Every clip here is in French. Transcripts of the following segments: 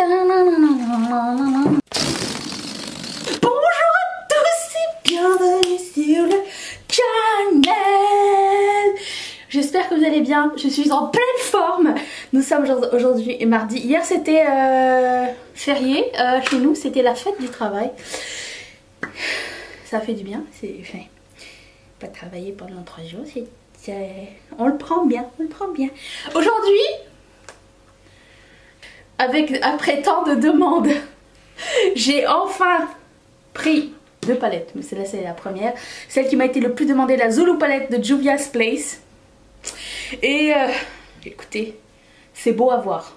Bonjour à tous et bienvenue sur le channel. J'espère que vous allez bien, je suis en pleine forme. Nous sommes aujourd'hui mardi. Hier c'était férié, chez nous c'était la fête du travail. Ça fait du bien, c'est pas travailler pendant 3 jours, on le prend bien, on le prend bien. Aujourd'hui, après tant de demandes, j'ai enfin pris 2 palettes, mais celle-là c'est la première. Celle qui m'a été le plus demandée, la Zulu palette de Juvia's Place. Et écoutez, c'est beau à voir.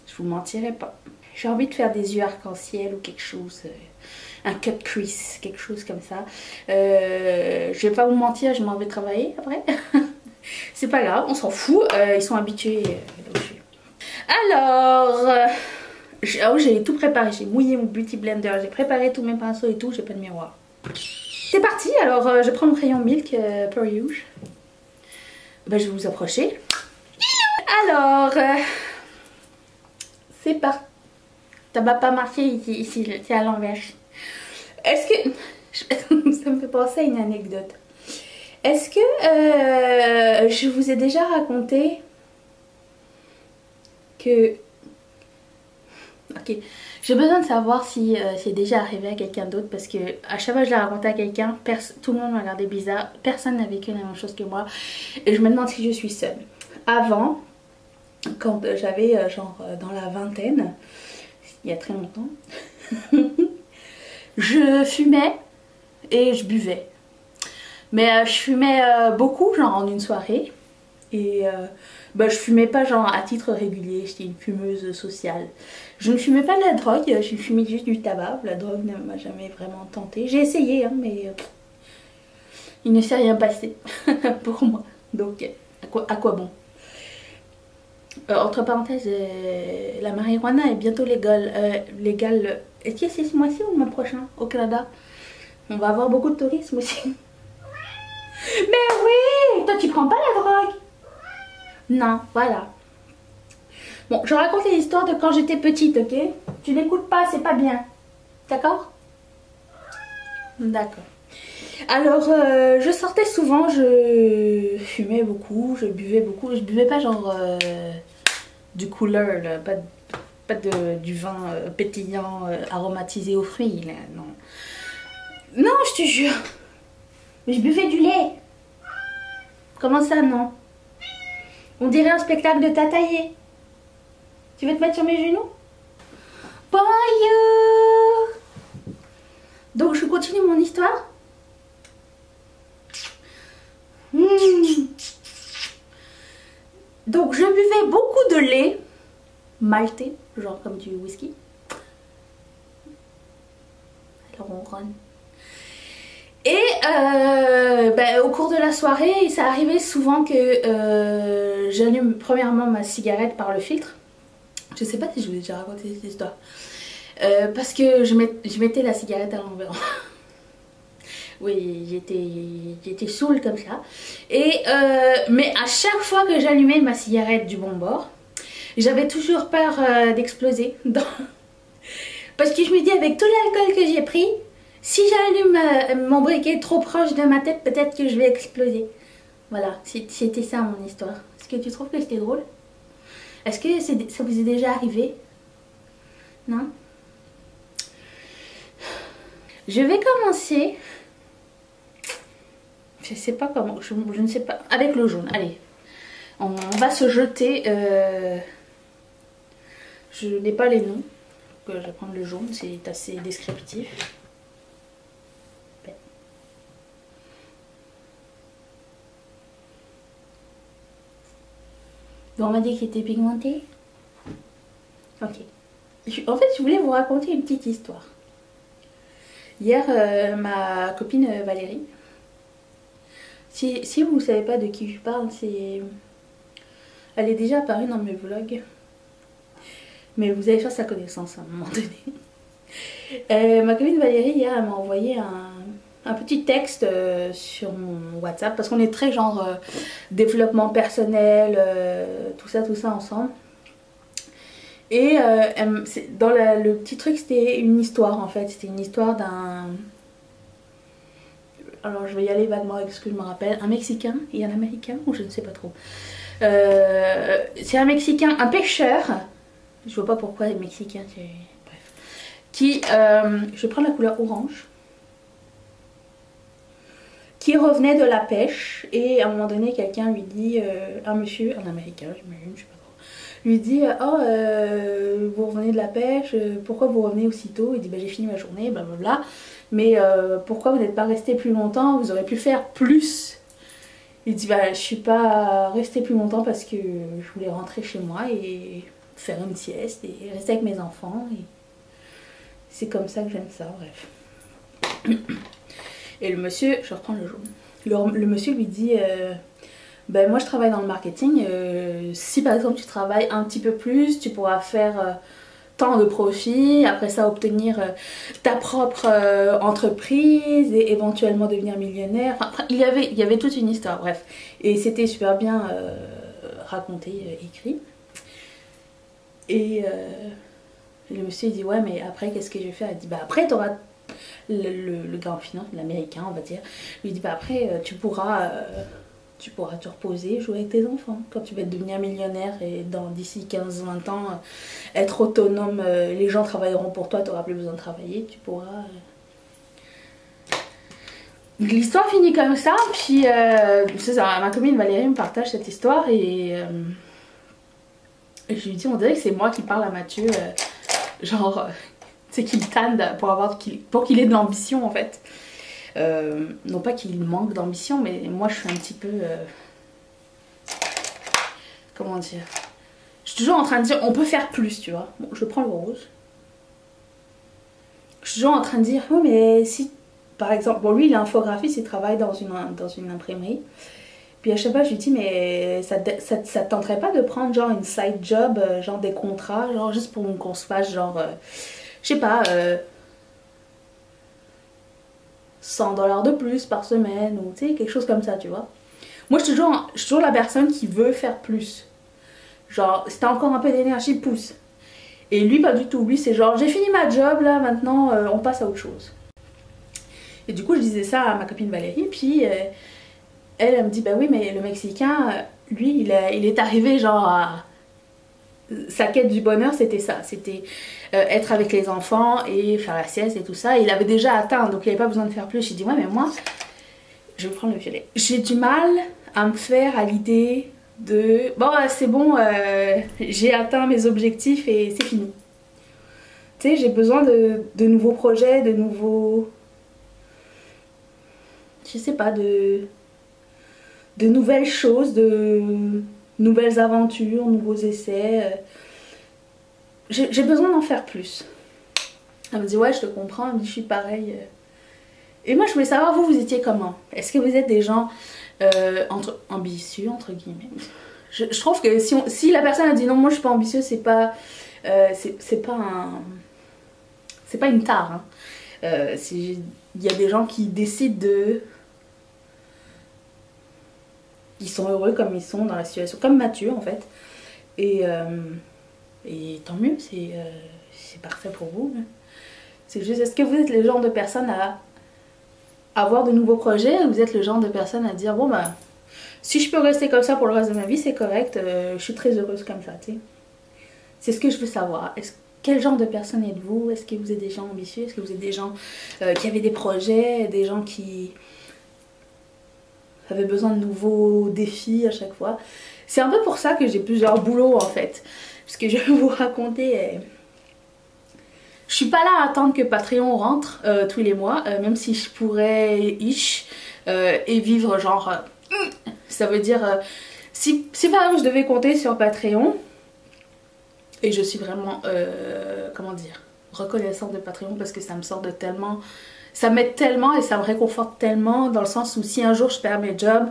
Je vous mentirai pas. J'ai envie de faire des yeux arc-en-ciel ou quelque chose, un cut crease, quelque chose comme ça. Je vais pas vous mentir, je m'en vais travailler après. C'est pas grave, on s'en fout, ils sont habitués. Alors, j'ai tout préparé, j'ai mouillé mon beauty blender, j'ai préparé tous mes pinceaux et tout, j'ai pas de miroir. C'est parti, alors je prends mon crayon Milk pour rouge. Ben, je vais vous approcher. Alors, c'est parti. Ça va pas marcher ici, c'est à l'envers. Est-ce que... Ça me fait penser à une anecdote. Est-ce que je vous ai déjà raconté que... Ok, j'ai besoin de savoir si c'est déjà arrivé à quelqu'un d'autre, parce que à chaque fois que je l'ai raconté à quelqu'un, tout le monde m'a regardé bizarre, personne n'a vécu la même chose que moi, et je me demande si je suis seule. Avant, quand j'avais genre dans la vingtaine, il y a très longtemps, je fumais et je buvais. Mais je fumais beaucoup, genre en une soirée. Et je fumais pas genre à titre régulier, j'étais une fumeuse sociale. Je ne fumais pas de la drogue, j'ai fumé juste du tabac. La drogue ne m'a jamais vraiment tentée. J'ai essayé, hein, mais il ne s'est rien passé pour moi. Donc à quoi bon? Entre parenthèses, la marijuana est bientôt légale. Est-ce que c'est ce mois-ci ou le mois prochain au Canada? On va avoir beaucoup de tourisme aussi. Mais oui! Toi tu prends pas la drogue? Non, voilà. Bon, je raconte les histoires de quand j'étais petite, ok? Tu n'écoutes pas, c'est pas bien. D'accord? D'accord. Alors, je sortais souvent, je fumais beaucoup, je buvais beaucoup. Je buvais pas genre du cooler, là, pas du vin pétillant, aromatisé aux fruits, là, non. Non, je te jure. Je buvais du lait. Comment ça, non? On dirait un spectacle de Tataillé. Tu veux te mettre sur mes genoux? Bonjour. Donc je continue mon histoire. Donc je buvais beaucoup de lait maltais, genre comme du whisky. Alors on ronronne. Et au cours de la soirée, ça arrivait souvent que j'allume premièrement ma cigarette par le filtre. Je sais pas si je vous ai déjà raconté cette histoire. Parce que je mettais la cigarette à l'envers. Oui, j'étais saoule comme ça. Et mais à chaque fois que j'allumais ma cigarette du bon bord, j'avais toujours peur d'exploser. Parce que je me dis, avec tout l'alcool que j'ai pris, si j'allume mon briquet trop proche de ma tête, peut-être que je vais exploser. Voilà, c'était ça mon histoire. Est-ce que tu trouves que c'était drôle? Est-ce que ça vous est déjà arrivé? Non? Je vais commencer. Je sais pas comment. Je ne sais pas. Avec le jaune. Allez. On va se jeter. Je n'ai pas les noms. Je vais prendre le jaune. C'est assez descriptif. Bon, on m'a dit qu'il était pigmenté. Ok. En fait, je voulais vous raconter une petite histoire. Hier, ma copine Valérie, si vous ne savez pas de qui je parle, elle est déjà apparue dans mes vlogs. Mais vous allez faire sa connaissance à un moment donné. Ma copine Valérie, hier, elle m'a envoyé un petit texte sur mon WhatsApp, parce qu'on est très genre développement personnel, tout ça ensemble. Et dans le petit truc, c'était une histoire en fait. C'était une histoire d'un... Alors je vais y aller vaguement avec ce que je me rappelle. Un Mexicain et un Américain, ou je ne sais pas trop. C'est un Mexicain, un pêcheur. Je vois pas pourquoi les Mexicains, bref. Qui, je vais prendre la couleur orange. Qui revenait de la pêche et à un moment donné quelqu'un lui dit, un monsieur, un Américain j'imagine, je sais pas trop, lui dit oh vous revenez de la pêche, pourquoi vous revenez aussitôt? Il dit bah j'ai fini ma journée, blablabla, mais pourquoi vous n'êtes pas resté plus longtemps, vous auriez pu faire plus. Il dit bah je suis pas resté plus longtemps parce que je voulais rentrer chez moi et faire une sieste et rester avec mes enfants et c'est comme ça que j'aime ça, bref. Et le monsieur, je reprends le jaune, le monsieur lui dit ben moi je travaille dans le marketing, si par exemple tu travailles un petit peu plus, tu pourras faire tant de profit, après ça obtenir ta propre entreprise et éventuellement devenir millionnaire. Enfin, il y avait toute une histoire, bref. Et c'était super bien raconté, écrit. Et le monsieur il dit ouais mais après qu'est-ce que je vais faire? Il dit bah après t'auras... Le gars en finance, l'américain on va dire, lui dit bah après tu pourras te reposer, jouer avec tes enfants quand tu vas devenir millionnaire et d'ici 15-20 ans être autonome, les gens travailleront pour toi, tu n'auras plus besoin de travailler, tu pourras... L'histoire finit comme ça, puis c'est ça, ma copine Valérie me partage cette histoire et je lui dis on dirait que c'est moi qui parle à Mathieu, genre... c'est qu'il tanne pour qu'il ait de l'ambition en fait. Non pas qu'il manque d'ambition, mais moi je suis un petit peu... comment dire? Je suis toujours en train de dire on peut faire plus, tu vois. Bon, je prends le rose. Je suis toujours en train de dire oui mais si... Par exemple, bon lui il est infographiste, il travaille dans une imprimerie. Puis à chaque fois je lui dis mais ça te tenterait pas de prendre genre une side job, genre des contrats, genre juste pour qu'on se fasse genre... je sais pas, 100 $ de plus par semaine ou tu sais, quelque chose comme ça, tu vois. Moi, je suis toujours la personne qui veut faire plus. Genre, si t'as encore un peu d'énergie, pousse. Et lui, pas du tout. Lui, c'est genre, j'ai fini ma job, là, maintenant, on passe à autre chose. Et du coup, je disais ça à ma copine Valérie, puis elle me dit, bah oui, mais le Mexicain, lui, il est arrivé, genre, à... Sa quête du bonheur, c'était ça. C'était être avec les enfants et faire la sieste et tout ça. Il avait déjà atteint, donc il n'avait pas besoin de faire plus. J'ai dit, ouais, mais moi, je vais prendre le violet. J'ai du mal à me faire à l'idée de, bon, c'est bon, j'ai atteint mes objectifs et c'est fini. Tu sais, j'ai besoin de nouveaux projets, de nouveaux... Je sais pas, de nouvelles choses, de nouvelles aventures, nouveaux essais. J'ai besoin d'en faire plus. Elle me dit ouais je te comprends, elle me dit je suis pareil. Et moi je voulais savoir vous étiez comment? Est-ce que vous êtes des gens ambitieux entre guillemets? Je trouve que si la personne a dit non moi je suis pas ambitieux, c'est pas une tare. Hein. Il y a des gens qui décident de... Ils sont heureux comme ils sont dans la situation, comme Mathieu en fait. Et tant mieux, c'est parfait pour vous. C'est juste, est-ce que vous êtes le genre de personne à avoir de nouveaux projets ou vous êtes le genre de personne à dire bon bah si je peux rester comme ça pour le reste de ma vie c'est correct, je suis très heureuse comme ça, tu sais. C'est ce que je veux savoir. Quel genre de personne êtes-vous? Est-ce que vous êtes des gens ambitieux? Est-ce que vous êtes des gens qui avaient des projets? Des gens qui avaient besoin de nouveaux défis à chaque fois? C'est un peu pour ça que j'ai plusieurs boulots en fait. Parce que je vais vous raconter... Je suis pas là à attendre que Patreon rentre tous les mois, même si je pourrais et vivre genre... ça veut dire... si par exemple je devais compter sur Patreon, et je suis vraiment, comment dire, reconnaissante de Patreon parce que ça me sort de tellement... Ça m'aide tellement et ça me réconforte tellement dans le sens où si un jour je perds mes jobs,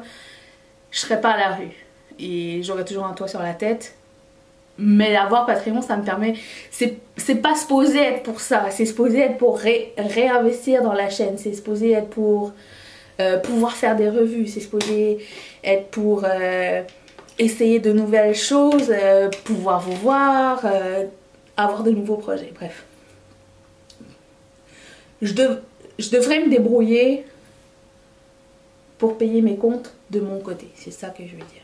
je serais pas à la rue. Et j'aurais toujours un toit sur la tête. Mais avoir Patreon, ça me permet... C'est pas supposé être pour ça. C'est supposé être pour réinvestir dans la chaîne. C'est supposé être pour pouvoir faire des revues. C'est supposé être pour essayer de nouvelles choses, pouvoir vous voir, avoir de nouveaux projets. Bref. Je devrais me débrouiller pour payer mes comptes de mon côté. C'est ça que je veux dire.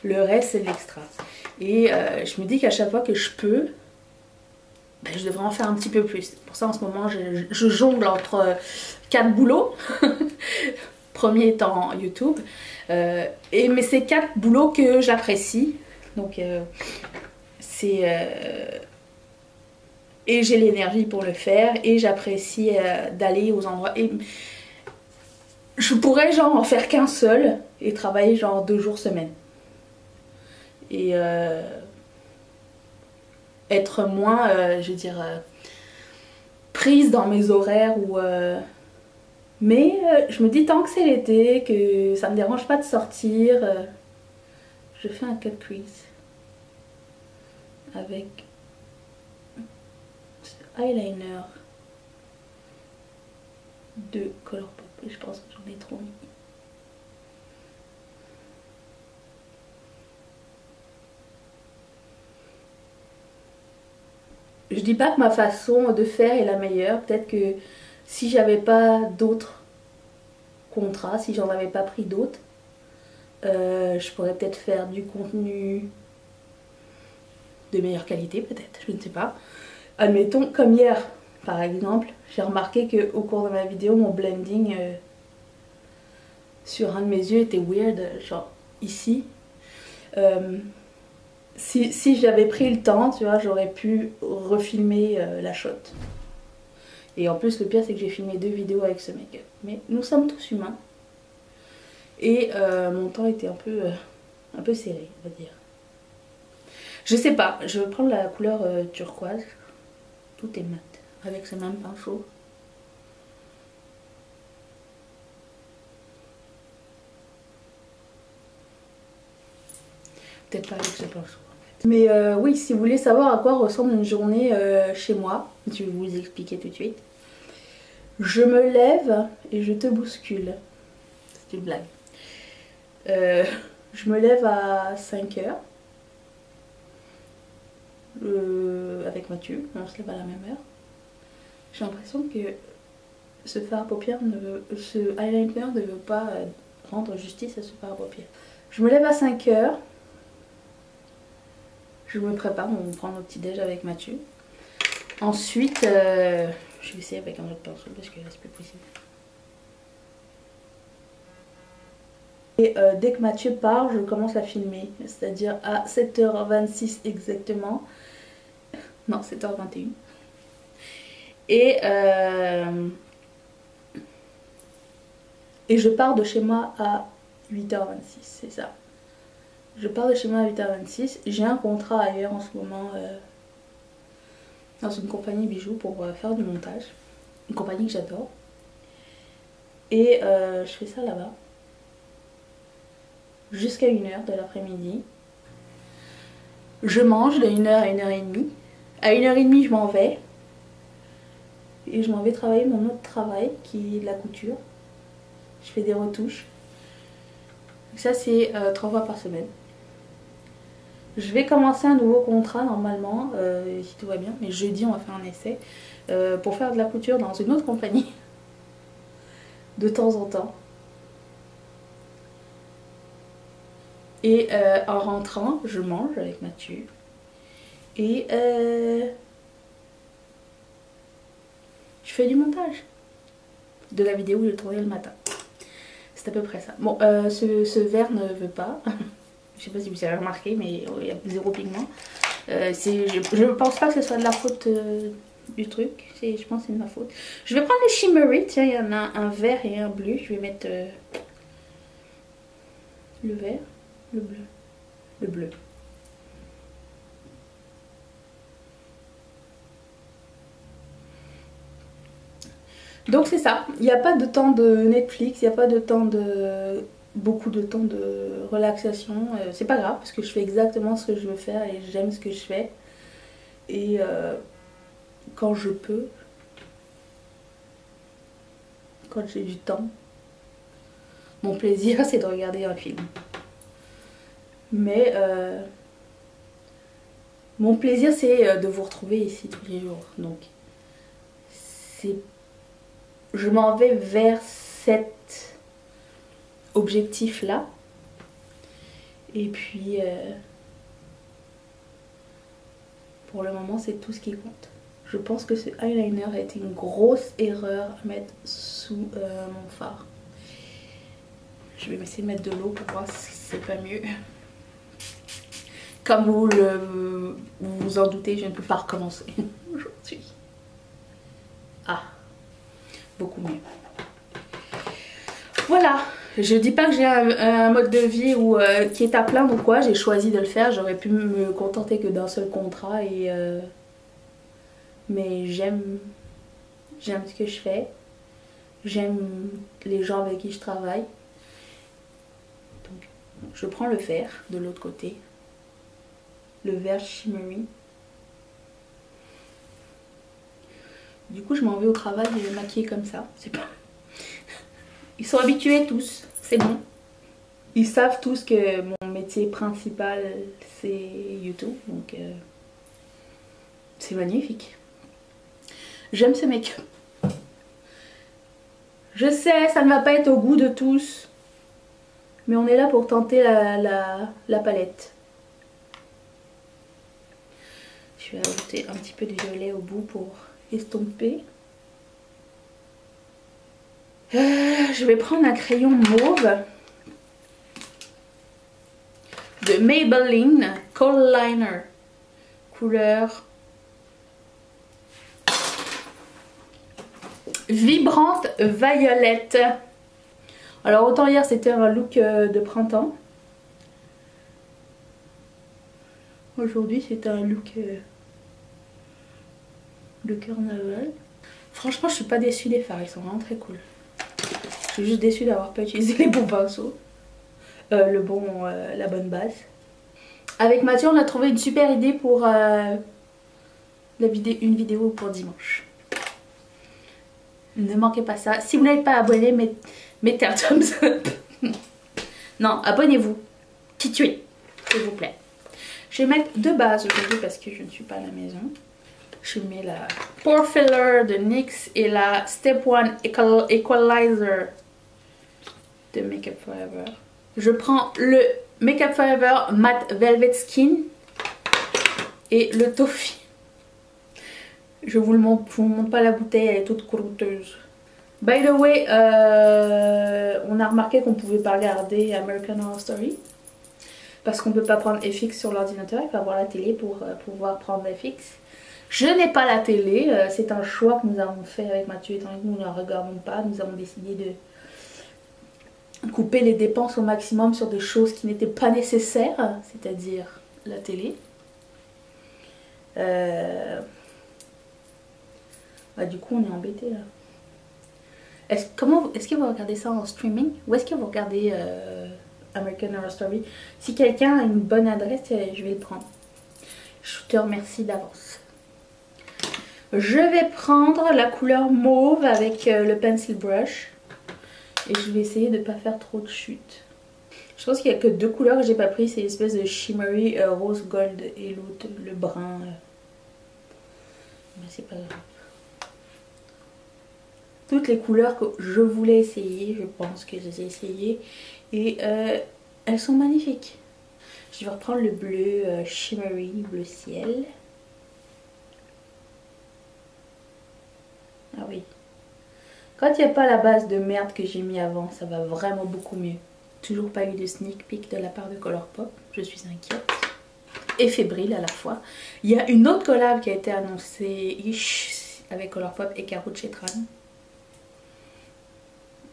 Le reste, c'est de l'extra. Et je me dis qu'à chaque fois que je peux, ben, je devrais en faire un petit peu plus. Pour ça, en ce moment, je jongle entre 4 boulots. Premier étant YouTube. Mais c'est 4 boulots que j'apprécie. Donc, et j'ai l'énergie pour le faire. Et j'apprécie d'aller aux endroits. Et je pourrais genre en faire qu'un seul et travailler genre 2 jours semaine. Et être moins, je veux dire, prise dans mes horaires ou... Mais je me dis tant que c'est l'été, que ça me dérange pas de sortir, je fais un cut crease avec eyeliner de Colourpop. Et je pense que j'en ai trop mis. Je dis pas que ma façon de faire est la meilleure. Peut-être que si j'avais pas d'autres contrats, si j'en avais pas pris d'autres, je pourrais peut-être faire du contenu de meilleure qualité, peut-être, je ne sais pas. Admettons, comme hier, par exemple, j'ai remarqué qu'au cours de ma vidéo, mon blending sur un de mes yeux était weird, genre ici. Si j'avais pris le temps, tu vois, j'aurais pu refilmer la shot. Et en plus, le pire, c'est que j'ai filmé 2 vidéos avec ce make-up. Mais nous sommes tous humains. Et mon temps était un peu serré, on va dire. Je sais pas, je vais prendre la couleur turquoise. Tout est mat, avec ce même pinceau. Peut-être pas avec ce pinceau. Mais oui, si vous voulez savoir à quoi ressemble une journée chez moi, je vais vous expliquer tout de suite. Je me lève et je te bouscule. C'est une blague. Je me lève à 5 h avec Mathieu, on se lève à la même heure. J'ai l'impression que ce fard à paupières ce eyeliner ne veut pas rendre justice à ce fard à paupières. Je me lève à 5 h. Je me prépare, on prend notre petit déj avec Mathieu. Ensuite, je vais essayer avec un autre pinceau parce que là c'est plus possible. Et dès que Mathieu part, je commence à filmer, c'est-à-dire à 7h26 exactement. Non, 7h21. Et je pars de chez moi à 8h26, c'est ça. Je pars de chez moi à 8h26. J'ai un contrat ailleurs en ce moment dans une compagnie bijoux pour faire du montage. Une compagnie que j'adore. Et je fais ça là-bas. Jusqu'à 1h de l'après-midi. Je mange de 1h à 1h30. À 1h30, je m'en vais. Et je m'en vais travailler mon autre travail qui est de la couture. Je fais des retouches. Donc ça, c'est 3 fois par semaine. Je vais commencer un nouveau contrat normalement, si tout va bien. Mais jeudi, on va faire un essai pour faire de la couture dans une autre compagnie. De temps en temps. Et en rentrant, je mange avec Mathieu. Et je fais du montage de la vidéo que j'ai tournée le matin. C'est à peu près ça. Bon, ce vert ne veut pas. Je sais pas si vous avez remarqué, mais il y a 0 pigment. Je pense pas que ce soit de la faute du truc. Je pense que c'est de ma faute. Je vais prendre les shimmery. Tiens, il y en a un vert et un bleu. Je vais mettre le vert, le bleu, le bleu. Donc c'est ça, il n'y a pas de temps de Netflix, il n'y a pas de temps de... beaucoup de temps de relaxation. C'est pas grave parce que je fais exactement ce que je veux faire et j'aime ce que je fais. Et quand je peux, quand j'ai du temps, mon plaisir c'est de regarder un film. Mais Mon plaisir, c'est de vous retrouver ici tous les jours. Donc, je m'en vais vers cet objectif-là. Et puis, pour le moment, c'est tout ce qui compte. Je pense que ce eyeliner a été une grosse erreur à mettre sous mon fard. Je vais essayer de mettre de l'eau pour voir si c'est pas mieux. Comme vous vous en doutez, je ne peux pas recommencer aujourd'hui. Ah, beaucoup mieux. Voilà, je dis pas que j'ai un mode de vie qui est à plaindre ou quoi, j'ai choisi de le faire. J'aurais pu me contenter que d'un seul contrat mais j'aime ce que je fais, j'aime les gens avec qui je travaille. Donc je prends le vert de l'autre côté, le vert shimmery. Du coup je m'en vais au travail et je vais maquiller comme ça, c'est pas... Ils sont habitués tous, c'est bon. Ils savent tous que mon métier principal c'est YouTube, donc c'est magnifique. J'aime ce make-up. Je sais, ça ne va pas être au goût de tous. Mais on est là pour tenter la palette. Je vais ajouter un petit peu de violet au bout pour estomper. Je vais prendre un crayon mauve de Maybelline Kohl Liner. Couleur vibrante violette. Alors autant hier c'était un look de printemps. Aujourd'hui c'est un look de carnaval. Franchement je suis pas déçue des fards, ils sont vraiment très cool. Je suis juste déçue d'avoir pas utilisé les bons pinceaux. La bonne base. Avec Mathieu on a trouvé une super idée pour une vidéo pour dimanche. Ne manquez pas ça. Si vous n'êtes pas abonné, mettez un thumbs up. Non, abonnez-vous. Tituez, s'il vous plaît. Je vais mettre deux bases aujourd'hui parce que je ne suis pas à la maison. Je mets la Pore Filler de NYX et la Step 1 Equalizer de Makeup Forever. Je prends le Makeup Forever Matte Velvet Skin et le Toffee. Je vous montre pas la bouteille, elle est toute croûteuse. By the way, on a remarqué qu'on pouvait pas regarder American Horror Story parce qu'on peut pas prendre FX sur l'ordinateur, il faut avoir la télé pour pouvoir prendre FX. Je n'ai pas la télé, c'est un choix que nous avons fait avec Mathieu étant donné que nous ne la regardons pas. Nous avons décidé de couper les dépenses au maximum sur des choses qui n'étaient pas nécessaires, c'est-à-dire la télé. Bah, du coup on est embêté là. Est-ce que vous regardez ça en streaming ou est-ce que vous regardez American Horror Story? Si quelqu'un a une bonne adresse, je vais le prendre. Je te remercie d'avance. Je vais prendre la couleur mauve avec le pencil brush. Et je vais essayer de ne pas faire trop de chutes. Je pense qu'il n'y a que deux couleurs que j'ai pas pris. C'est l'espèce de shimmery rose gold et l'autre le brun. Mais c'est pas grave. Toutes les couleurs que je voulais essayer, je pense que je les ai essayées. Et elles sont magnifiques. Je vais reprendre le bleu shimmery, bleu ciel. Ah oui. Quand il n'y a pas la base de merde que j'ai mis avant, ça va vraiment beaucoup mieux. Toujours pas eu de sneak peek de la part de Colourpop. Je suis inquiète. Et fébrile à la fois. Il y a une autre collab qui a été annoncée avec Colourpop et Karou Chetran.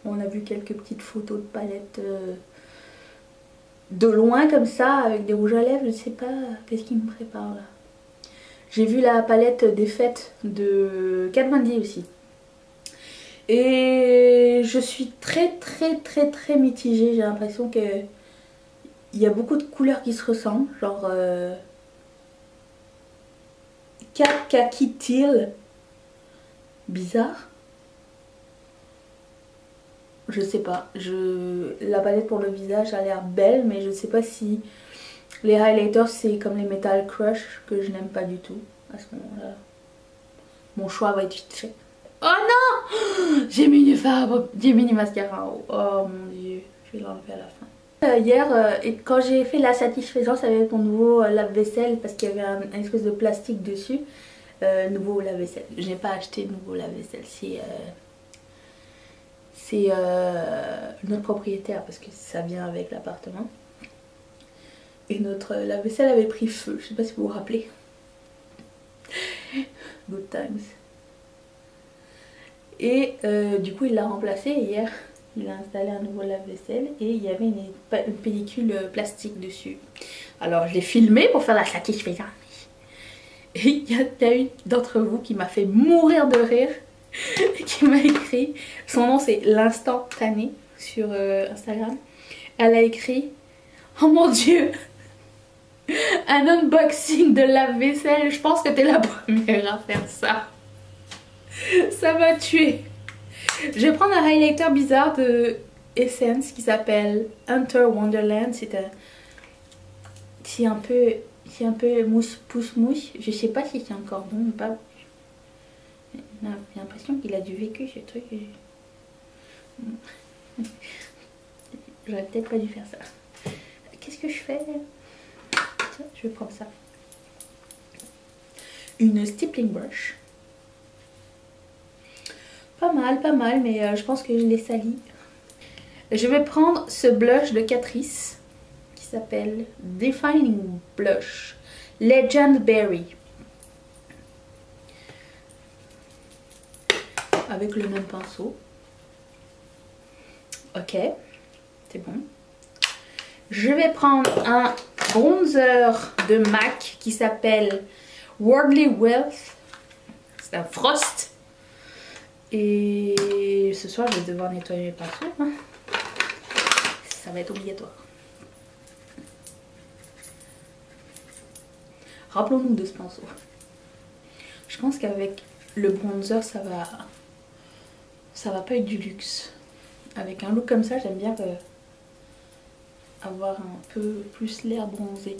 On a vu quelques petites photos de palettes de loin comme ça, avec des rouges à lèvres. Je ne sais pas qu'est-ce qui me prépare là. J'ai vu la palette des fêtes de Kat Von D aussi. Et je suis très mitigée. J'ai l'impression que il y a beaucoup de couleurs qui se ressemblent. Genre kaki teal. Bizarre. Je sais pas. La palette pour le visage a l'air belle, mais je sais pas si Les highlighters, c'est comme les Metal Crush que je n'aime pas du tout. À ce moment-là, mon choix va être vite fait. Oh non! J'ai mis du fard, j'ai mis du mascara. Oh mon dieu, je vais l'enlever à la fin. Hier, quand j'ai fait la satisfaisance avec mon nouveau lave-vaisselle, parce qu'il y avait un espèce de plastique dessus, nouveau lave-vaisselle. Je n'ai pas acheté de nouveau lave-vaisselle, c'est notre propriétaire, parce que ça vient avec l'appartement. Et notre lave-vaisselle avait pris feu, je sais pas si vous vous rappelez. Good times. Et du coup il l'a remplacé hier. Il a installé un nouveau lave-vaisselle et il y avait une pellicule plastique dessus. Alors je l'ai filmé pour faire la satisfaction. Et il y a une d'entre vous qui m'a fait mourir de rire. Qui m'a écrit, son nom c'est l'instantané sur Instagram. Elle a écrit: oh mon dieu, un unboxing de lave-vaisselle, je pense que t'es la première à faire ça. Ça m'a tué. Je vais prendre un highlighter bizarre de Essence qui s'appelle Hunter Wonderland. C'est un peu mousse pousse mousse. Je sais pas si c'est encore bon ou pas. J'ai l'impression qu'il a du vécu ce truc. J'aurais peut-être pas dû faire ça. Qu'est-ce que je fais? Tiens, je vais prendre ça. Une stippling brush. Pas mal, mais je pense que je l'ai sali. Je vais prendre ce blush de Catrice qui s'appelle Defining Blush Legend Berry. Avec le même pinceau. Ok, c'est bon. Je vais prendre un bronzer de MAC qui s'appelle Worldly Wealth. C'est un Frost. Et ce soir, je vais devoir nettoyer mes pinceaux. Hein. Ça va être obligatoire. Rappelons-nous de ce pinceau. Je pense qu'avec le bronzer, ça va pas être du luxe. Avec un look comme ça, j'aime bien avoir un peu plus l'air bronzé.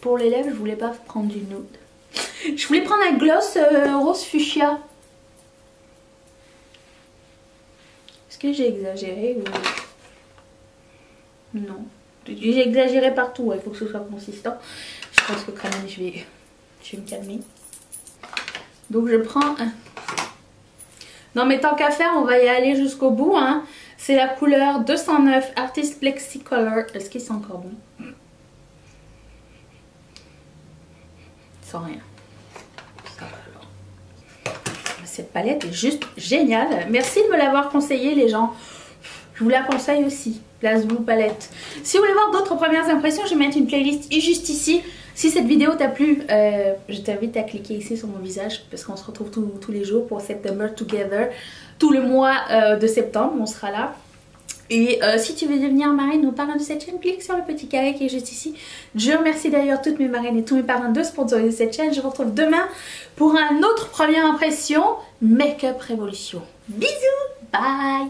Pour les lèvres, je voulais pas prendre du nude. Je voulais prendre un gloss rose fuchsia. Est-ce que j'ai exagéré ou... Non. J'ai exagéré partout, il faut que ce soit consistant. Je pense que quand même je vais me calmer. Donc je prends un... Non mais tant qu'à faire, on va y aller jusqu'au bout. Hein. C'est la couleur 209 Artist Plexicolor. Est-ce qu'il sent encore bon? Sans rien. Ça va alors. Cette palette est juste géniale. Merci de me l'avoir conseillé les gens. Je vous la conseille aussi. Place Blue Palette. Si vous voulez voir d'autres premières impressions, je vais mettre une playlist juste ici. Si cette vidéo t'a plu, je t'invite à cliquer ici sur mon visage parce qu'on se retrouve tous les jours pour September Together. Tout le mois de septembre, on sera là. Et si tu veux devenir marraine ou parrain de cette chaîne, clique sur le petit carré qui est juste ici. Je remercie d'ailleurs toutes mes marraines et tous mes parrains de sponsoriser cette chaîne. Je vous retrouve demain pour un autre première impression Make-up Révolution. Bisous, bye.